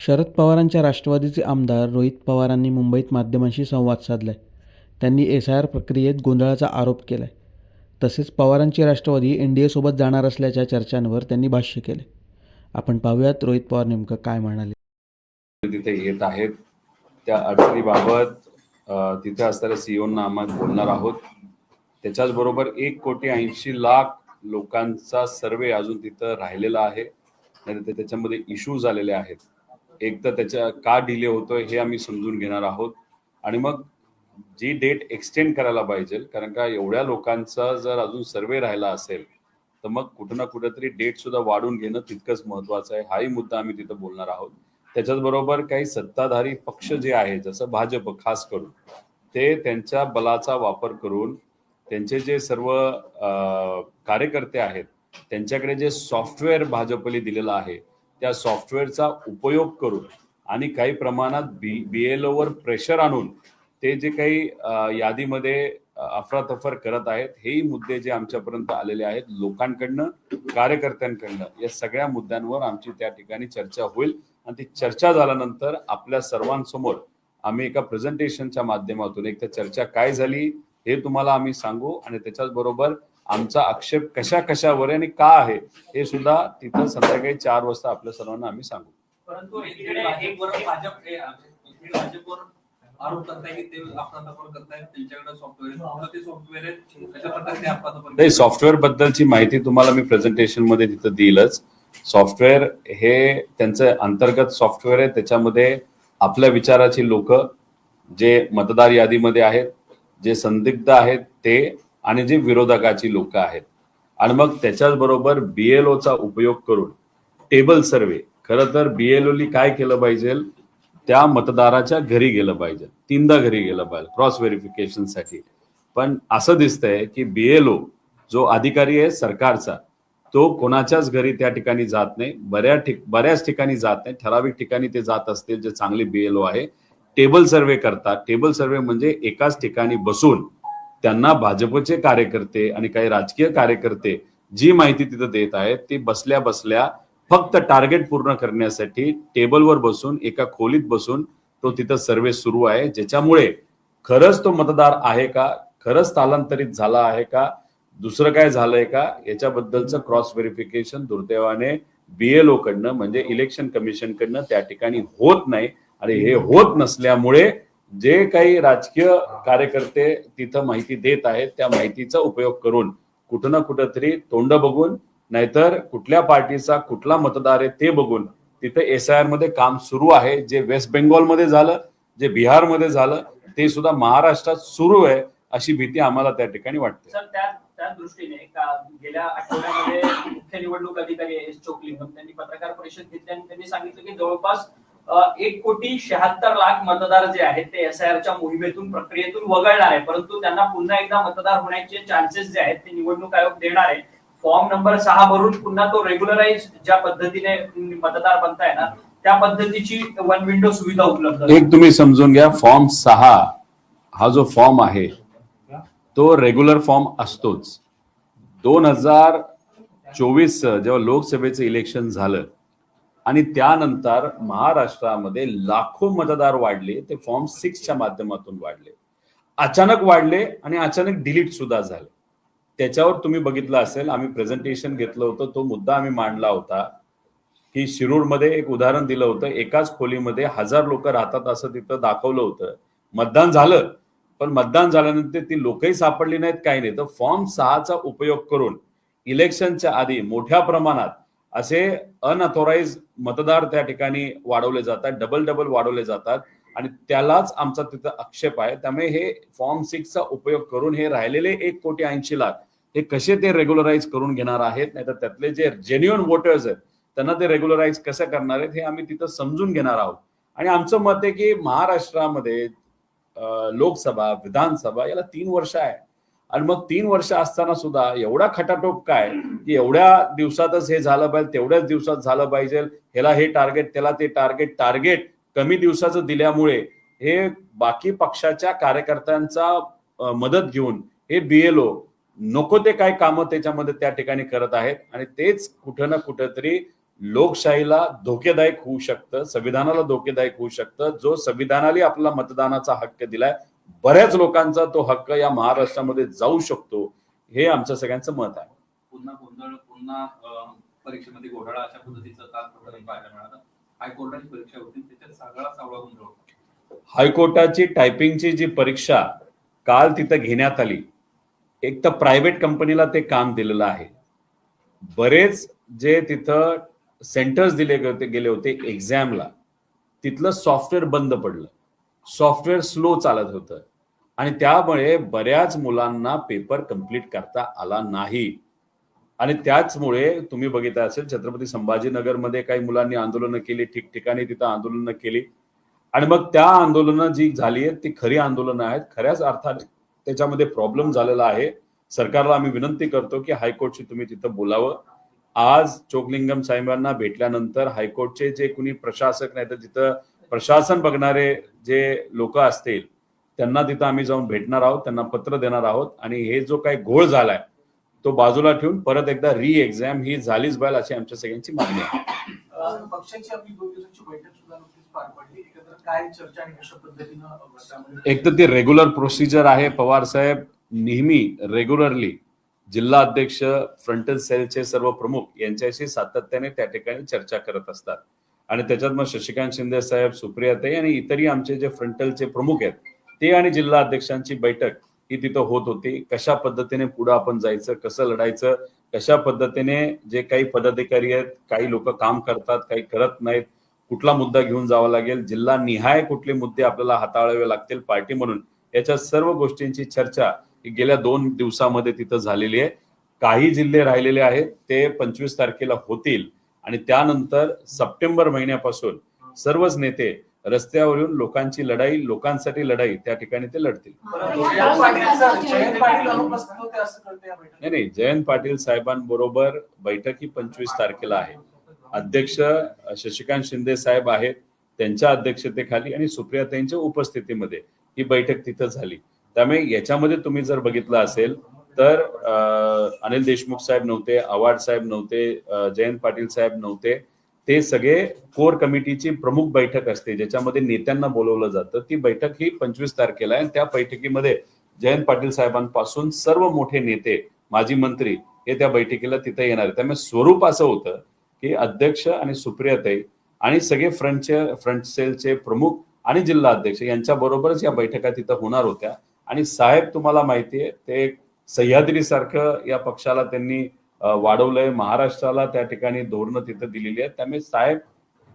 शरद पवारांच्या राष्ट्रवादीचे आमदार रोहित पवारांनी मुंबईत माध्यमांशी संवाद साधलाय. त्यांनी एसआयआर प्रक्रियेत गोंधळाचा आरोप केलाय. तसेच पवारांची राष्ट्रवादी एनडीएसोबत जाणार असल्याच्या चर्चांवर त्यांनी भाष्य केले. आपण पाहूयात रोहित पवार नेमकं काय म्हणाले. तिथे येत आहेत त्या अडचणीबाबत तिथे असणाऱ्या सीईओंना आम्ही बोलणार आहोत. त्याच्याच बरोबर 1,80,00,000 लोकांचा सर्वे अजून तिथं राहिलेला आहे. त्याच्यामध्ये इश्यूज आलेले आहेत. एक तर त्याच्या का डिले होतोय हे आम्ही समजून घेणार आहोत आणि मग जी डेट एक्सटेंड करायला पाहिजे, कारण का एवढ्या लोकांचा जर अजून सर्वे राहिला असेल तर मग कुठं ना कुठेतरी डेट सुद्धा वाढून घेणं तितकंच महत्वाचं आहे. हाही मुद्दा आम्ही तिथं बोलणार आहोत. त्याच्याच बरोबर काही सत्ताधारी पक्ष जे आहे, जसं भाजप खास करून, ते त्यांच्या बलाचा वापर करून त्यांचे जे सर्व कार्यकर्ते आहेत त्यांच्याकडे जे सॉफ्टवेअर भाजपने दिलेलं आहे त्या सॉफ्टवेअरचा उपयोग करून आणि काही प्रमाणात BLO वर प्रेशर आणून ते जे काही यादीमध्ये अफरातफर करत आहेत, हेही मुद्दे जे आमच्यापर्यंत आलेले आहेत लोकांकडनं, कार्यकर्त्यांकडनं, या सगळ्या मुद्द्यांवर आमची त्या ठिकाणी चर्चा होईल आणि ती चर्चा झाल्यानंतर आपल्या सर्वांसमोर आम्ही एका प्रेझेंटेशनच्या माध्यमातून एक तर चर्चा काय झाली हे तुम्हाला आम्ही सांगू आणि त्याच्याच बरोबर आमचा आक्षेप कशावर आणि का आहे हे सुद्धा तिथं संध्याकाळी 4 वाजता आपल्या सर्वांना आम्ही सांगू. परंतु सॉफ्टवेअर बद्दलची माहिती तुम्हाला मी प्रेझेंटेशन मध्ये तिथं देईलच. सॉफ्टवेअर हे त्यांचं अंतर्गत सॉफ्टवेअर आहे. त्याच्यामध्ये आपल्या विचाराची लोक जे मतदार यादीमध्ये आहेत, जे संदिग्ध आहेत ते, आणि जे विरोधकाची लोक आहेत, आणि मग त्याच्याच बरोबर BLO चा उपयोग करून टेबल सर्वे. खरं तर BLO काय केलं पाहिजे, त्या मतदाराच्या घरी गेलं पाहिजे, 3दा घरी गेलं पाहिजे क्रॉस व्हेरिफिकेशन साठी. पण असं दिसतंय की BLO जो अधिकारी आहे सरकारचा, तो कोणाच्याच घरी त्या ठिकाणी जात नाही. बऱ्याच ठिकाणी जात नाही, ठराविक ठिकाणी ते जात असतील जे चांगले BLO आहे. टेबल सर्वे करतात. टेबल सर्वे म्हणजे एकाच ठिकाणी बसून त्यांना भाजपचे कार्यकर्ते आणि काही राजकीय कार्यकर्ते जी माहिती तिथं देत आहेत ती बसल्या बसल्या फक्त टार्गेट पूर्ण करण्यासाठी टेबलवर बसून एका खोलीत बसून तो तिथं सर्वे सुरू आहे. ज्याच्यामुळे खरंच तो मतदार आहे का, खरंच स्थलांतरित झाला आहे का, दुसरं काय झालंय का, याच्याबद्दलचं क्रॉस व्हेरिफिकेशन दुर्दैवाने BLO कडनं म्हणजे इलेक्शन कमिशन कडनं त्या ठिकाणी होत नाही. आणि हे होत नसल्यामुळे जे काही राजकीय कार्यकर्ते तिथं माहिती देत आहेत त्या माहितीचा उपयोग करून कुठं ना कुठंतरी तोंड बघून, नाहीतर कुठल्या पार्टीचा कुठला मतदार आहे ते बघून तिथे SIR मध्ये काम सुरू आहे. जे वेस्ट बेंगॉलमध्ये झालं, जे बिहारमध्ये झालं, ते सुद्धा महाराष्ट्रात सुरू आहे अशी भीती आम्हाला त्या ठिकाणी वाटते. सर, त्या दृष्टीने गेल्या आठवड्यामध्ये मुख्य निवडणूक अधिकारी S चोकलिंगम त्यांनी पत्रकार परिषद घेतली आणि त्यांनी सांगितलं की जवळपास 1,76,00,000 मतदार जे आहेत ते SIRच्या मोहिमेतून, प्रक्रियेतून वगळणार आहे, परंतु त्यांना पुन्हा एकदा मतदार होण्याचे चान्सेस जे आहेत ते निवडणूक आयोग देणार आहे. फॉर्म नंबर 6 भरून पुन्हा तो रेग्युलराइज ज्या पद्धतीने मतदार बनता येणार त्या पद्धतीची वन विंडो सुविधा उपलब्ध. एक तुम्ही समजून घ्या, फॉर्म 6 हा जो फॉर्म आहे तो रेग्युलर फॉर्म असतोच. 2024 जेव्हा लोकसभेचं इलेक्शन झालं आणि त्यानंतर महाराष्ट्रामध्ये लाखो मतदार वाढले, ते फॉर्म 6च्या माध्यमातून वाढले, अचानक वाढले आणि अचानक डिलीट सुद्धा झाले. त्याच्यावर तुम्ही बघितलं असेल, आम्ही प्रेझेंटेशन घेतलं होतं, तो मुद्दा आम्ही मांडला होता की शिरूरमध्ये एक उदाहरण दिलं होतं, एकाच खोलीमध्ये 1000 लोक राहतात असं तिथं दाखवलं होतं. मतदान झालं, पण मतदान झाल्यानंतर ती लोकही सापडली नाहीत, काही नाही. तर फॉर्म 6चा उपयोग करून इलेक्शनच्या आधी मोठ्या प्रमाणात असे अनऑथोराइज मतदार त्या ठिकाणी वाढवले जातात, डबल वाढवले जातात, आणि त्यालाच आमचा तिथं आक्षेप आहे. त्यामुळे हे फॉर्म 6चा उपयोग करून हे राहिलेले 1,80,00,000 हे कसे ते रेग्युलराइज करून घेणार आहेत, नाहीतर त्यातले जे जेन्युइन वोटर्स आहेत त्यांना ते रेग्युलराइज कसं करणार आहेत हे आम्ही तिथं समजून घेणार आहोत. आणि आमचं मत आहे की महाराष्ट्रामध्ये लोकसभा, विधानसभा याला 3 वर्ष आहे, आणि मग 3 वर्ष असताना सुद्धा एवढा खटाटोप काय की एवढ्या दिवसातच हे झालं पाहिजे, तेवढ्याच दिवसात झालं पाहिजे, ह्याला हे टार्गेट, त्याला ते टार्गेट कमी दिवसाचं दिल्यामुळे हे बाकी पक्षाच्या कार्यकर्त्यांचा मदत घेऊन हे BLO नको ते काय कामं त्याच्यामध्ये त्या ठिकाणी करत आहेत, आणि तेच कुठं ना कुठंतरी लोकशाहीला धोकेदायक होऊ शकतं, संविधानाला धोकेदायक होऊ शकतं. जो संविधानाने आपला मतदानाचा हक्क दिलाय, बऱ्याच लोकांचा तो हक्क या महाराष्ट्रामध्ये जाऊ शकतो, हे आमचं सगळ्यांचं मत आहे. पुन्हा गोंधळ, पुन्हा परीक्षेमध्ये घोटाळा अशा पद्धतीचं काल प्रकरण पाहायला मिळालं. हायकोर्टाची परीक्षा होती, त्याच्यात सगळा सावळा गोंधळ होता. हायकोर्टाची टायपिंगची जी परीक्षा काल तिथं घेण्यात आली, एक तर प्रायव्हेट कंपनीला ते काम दिलेलं आहे. बरेच जे तिथं सेंटर्स गेले होते एक्झामला, तिथलं सॉफ्टवेअर बंद पडलं, सॉफ्टवेअर स्लो चालत होतं आणि त्यामुळे बऱ्याच मुलांना पेपर कंप्लीट करता आला नाही. आणि त्याचमुळे तुम्ही बघितलं असेल, छत्रपती संभाजीनगरमध्ये काही मुलांनी आंदोलनं केली, ठिकठिकाणी तिथं आंदोलनं केली आणि मग त्या आंदोलनं जी झाली आहेत ती खरी आंदोलनं आहेत. खऱ्याच अर्थाने त्याच्यामध्ये प्रॉब्लेम झालेला आहे. सरकारला आम्ही विनंती करतो की हायकोर्टशी तुम्ही तिथं बोलावं. आज चोकलिंगम साहेबांना भेटल्यानंतर हायकोर्टचे जे कुणी प्रशासक नाही तर तिथं प्रशासन बघणारे जे लोक असतील त्यांना तिथं आम्ही जाऊन भेटणार आहोत, त्यांना पत्र देणार आहोत आणि हे जो काही घोळ झालाय तो बाजूला ठेवून परत एकदा री एक्झाम ही झालीच पाहिजे अशी आमच्या सगळ्यांची मागणी आहे. पक्षाची आपली 2 दिवसांची बैठक सुद्धा नुकतीच पार पडली. एकत्र काय चर्चा आणि कशा पद्धतीनं एक तर ती रेग्युलर प्रोसिजर आहे. पवार साहेब नेहमी रेग्युलरली जिल्हा अध्यक्ष, फ्रंटल सेलचे सर्व प्रमुख यांच्याशी सातत्याने त्या ठिकाणी चर्चा करत असतात आणि त्याच्यात मग शशिकांत शिंदे साहेब, सुप्रियाताई आणि इतरही आमचे जे फ्रंटलचे प्रमुख आहेत ते आणि जिल्हा अध्यक्षांची बैठक ही तिथं होत होती. कशा पद्धतीने पुढे आपण जायचं, कसं लढायचं, कशा पद्धतीने जे काही पदाधिकारी आहेत, काही लोक काम करतात, काही करत नाहीत, कुठला मुद्दा घेऊन जावा लागेल, जिल्हा निहाय कुठले मुद्दे आपल्याला हाताळावे लागतील पार्टी म्हणून, याच्या सर्व गोष्टींची चर्चा गेल्या 2 दिवसामध्ये तिथं झालेली आहे. काही जिल्हे राहिलेले आहेत ते 25 तारखेला होतील आणि त्यानंतर सप्टेंबर महिन्यापासून सर्वच नेते रस्त्यावर येऊन लोकांची लढाई, लोकांसाठी लढाई त्या ठिकाणी ते लढतील. नाही, जयंत पाटील साहेबांबरोबर बैठक ही 25 तारखेला आहे. अध्यक्ष शशिकांत शिंदे साहेब आहेत, त्यांच्या अध्यक्षतेखाली आणि सुप्रियाताईंच्या उपस्थितीमध्ये ही बैठक तिथं झाली. त्यामुळे याच्यामध्ये तुम्ही जर बघितलं असेल तर अनिल देशमुख साहेब नव्हते, आव्हाड साहेब नव्हते, जयंत पाटील साहेब नव्हते. ते सगळे कोर कमिटीची प्रमुख बैठक असते ज्याच्यामध्ये नेत्यांना बोलवलं जातं. ती बैठक ही 25 तारखेला आहे. त्या बैठकीमध्ये जयंत पाटील साहेबांपासून सर्व मोठे नेते, माजी मंत्री हे त्या बैठकीला तिथे येणार आहेत. त्यामुळे स्वरूप असं होतं की अध्यक्ष आणि सुप्रियाताई आणि सगळे फ्रंट सेलचे प्रमुख आणि जिल्हा अध्यक्ष यांच्या बरोबरच या बैठका तिथं होणार होत्या. आणि साहेब तुम्हाला माहितीये ते सह्याद्री सारखं या पक्षाला त्यांनी वाढवलंय, महाराष्ट्राला त्या ठिकाणी धोरणं तिथं दिलेली आहेत. त्यामुळे साहेब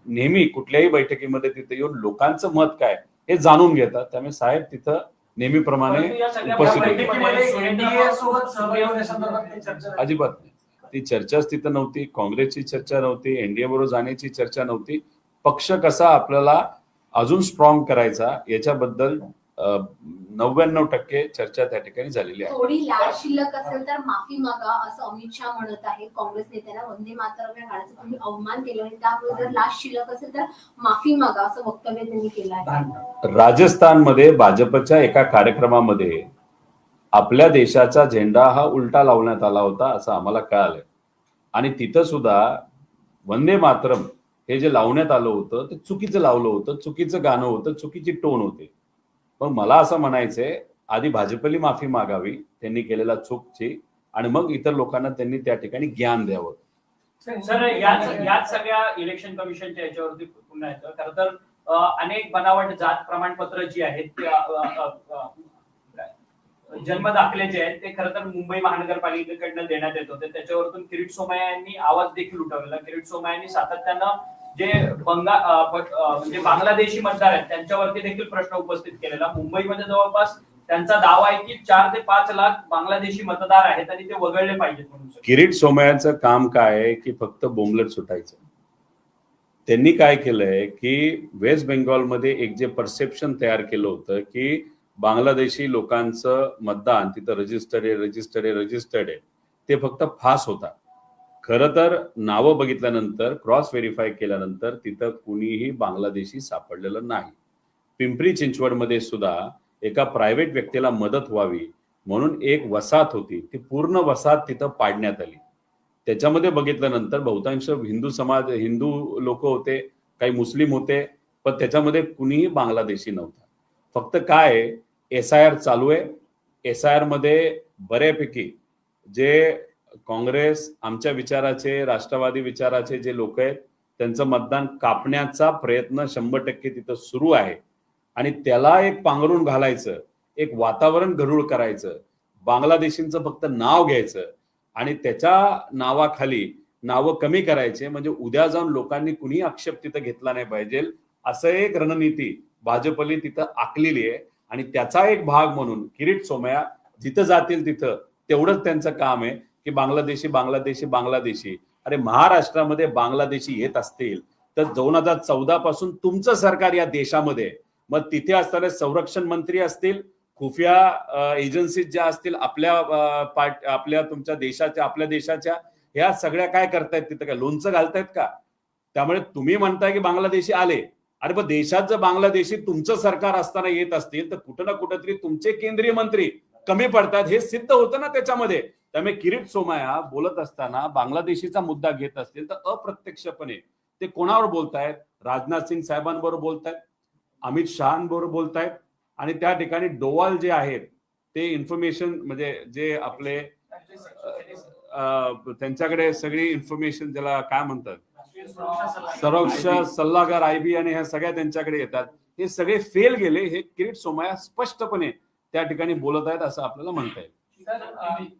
नेहमी कुठल्याही बैठकीमध्ये तिथे येऊन लोकांचं मत काय हे जाणून घेतात. त्यामुळे साहेब तिथं नेहमीप्रमाणे उपस्थित होते. अजिबात नाही, ती चर्चाच तिथं नव्हती. काँग्रेसची चर्चा नव्हती, एनडीए बरोबर जाण्याची चर्चा नव्हती. पक्ष कसा आपल्याला अजून स्ट्रॉंग करायचा याच्याबद्दल 99% चर्चा त्या ठिकाणी झालेली आहे. थोडी लाच शिल्लक असेल तर माफी मागा असं अमित शहा म्हणत आहेत. काँग्रेस नेत्यांना वंदे मातरम या गाण्याचा तुम्ही अवमान केला आणि त्यामुळे जर लाच शिल्लक असेल तर माफी मागा असं वक्तव्य त्यांनी केलं आहे. राजस्थानमध्ये भाजपच्या एका कार्यक्रमामध्ये आपल्या देशाचा झेंडा हा उलटा लावण्यात आला होता असं आम्हाला कळालंय आणि तिथं सुद्धा वंदे मातरम हे जे लावण्यात आलं होतं ते चुकीचं लावलं होतं, चुकीचं गाणं होतं, चुकीची टोन होते. पण मला असं म्हणायचंय, आधी भाजपली माफी मागावी त्यांनी केलेल्या चूकची आणि मग इतर लोकांना त्यांनी त्या ठिकाणी ज्ञान द्यावं. सर, याच सगळ्या इलेक्शन कमिशनच्या याच्यावरती पुन्हा येतं. खरं तर अनेक बनावट जात प्रमाणपत्र जी आहेत, जन्म दाखले जे आहेत ते खरं तर मुंबई महानगरपालिकेकडनं देण्यात येत होते. त्याच्यावरतून किरीट सोमय्या यांनी आवाज देखील उठवलेला. किरीट सोमय्या यांनी सातत्यानं जे म्हणजे बांगलादेशी मतदार आहेत त्यांच्यावरती देखील प्रश्न उपस्थित केलेला. मुंबईमध्ये जवळपास त्यांचा दावा आहे की 4 ते 5 लाख बांगलादेशी मतदार आहेत आणि ते वगळले पाहिजेत म्हणून. किरीट सोमय्याचं काम काय आहे की फक्त बोंबलत सुटायचं. त्यांनी काय केलंय की वेस्ट बेंगॉलमध्ये एक जे परसेप्शन तयार केलं होतं की बांगलादेशी लोकांचं मतदान तिथं रजिस्टर्ड आहे ते फक्त फास होता. खरं तर नावं बघितल्यानंतर, क्रॉस व्हेरीफाय केल्यानंतर तिथं कुणीही बांगलादेशी सापडलेलं नाही. पिंपरी चिंचवडमध्ये सुद्धा एका प्रायव्हेट व्यक्तीला मदत व्हावी म्हणून एक वसाहत होती, ती पूर्ण वसाहत तिथं पाडण्यात आली. त्याच्यामध्ये बघितल्यानंतर बहुतांश हिंदू लोक होते, काही मुस्लिम होते, पण त्याच्यामध्ये कुणीही बांगलादेशी नव्हता. फक्त काय SIR चालू आहे. SIR मध्ये बऱ्यापैकी जे काँग्रेस आमच्या विचाराचे, राष्ट्रवादी विचाराचे जे लोक आहेत त्यांचं मतदान कापण्याचा प्रयत्न 100% तिथं सुरू आहे. आणि त्याला एक पांघरून घालायचं, एक वातावरण गढूळ करायचं, बांगलादेशींचं फक्त नाव घ्यायचं आणि त्याच्या नावाखाली नावं कमी करायचे, म्हणजे उद्या जाऊन लोकांनी कुणी आक्षेप तिथं घेतला नाही पाहिजे, असं एक रणनीती भाजपने तिथं आखलेली आहे. आणि त्याचा एक भाग म्हणून किरीट सोमय्या जिथं जातील तिथं तेवढंच त्यांचं काम आहे की बांगलादेशी बांगलादेशी बांगलादेशी. अरे महाराष्ट्रामध्ये बांगलादेशी येत असतील तर 2014 पासून तुमचं सरकार या देशामध्ये, मग तिथे असणारे संरक्षण मंत्री असतील, खुफिया एजन्सीज ज्या असतील आपल्या तुमच्या देशाच्या, आपल्या देशाच्या, ह्या सगळ्या काय करतायत तिथं? काय लोणचं घालतायत का? त्यामुळे तुम्ही म्हणताय की बांगलादेशी आले, अरे पण देशात जर बांगलादेशी तुमचं सरकार असताना येत असतील तर कुठं ना कुठंतरी तुमचे केंद्रीय मंत्री कमी पडतात, हे सिद्ध होतं ना त्याच्यामध्ये. त्यामुळे किरीट सोमय्या बोलत असताना बांगलादेशीचा मुद्दा घेत असतील तर अप्रत्यक्षपणे ते कोणावर बोलतायत? राजनाथ सिंग साहेबांबरोबर बोलतायत, अमित शहाबरोबर बोलतायत. आणि त्या ठिकाणी डोवाल जे आहेत ते इन्फॉर्मेशन, म्हणजे जे आपले त्यांच्याकडे सगळी इन्फॉर्मेशन, ज्याला काय म्हणतात, संरक्षण सल्लागार IB आणि ह्या सगळ्या त्यांच्याकडे येतात, हे सगळे फेल गेले. हे किरीट सोमय्या स्पष्टपणे त्या ठिकाणी बोलत आहेत असं आपल्याला म्हणता येईल.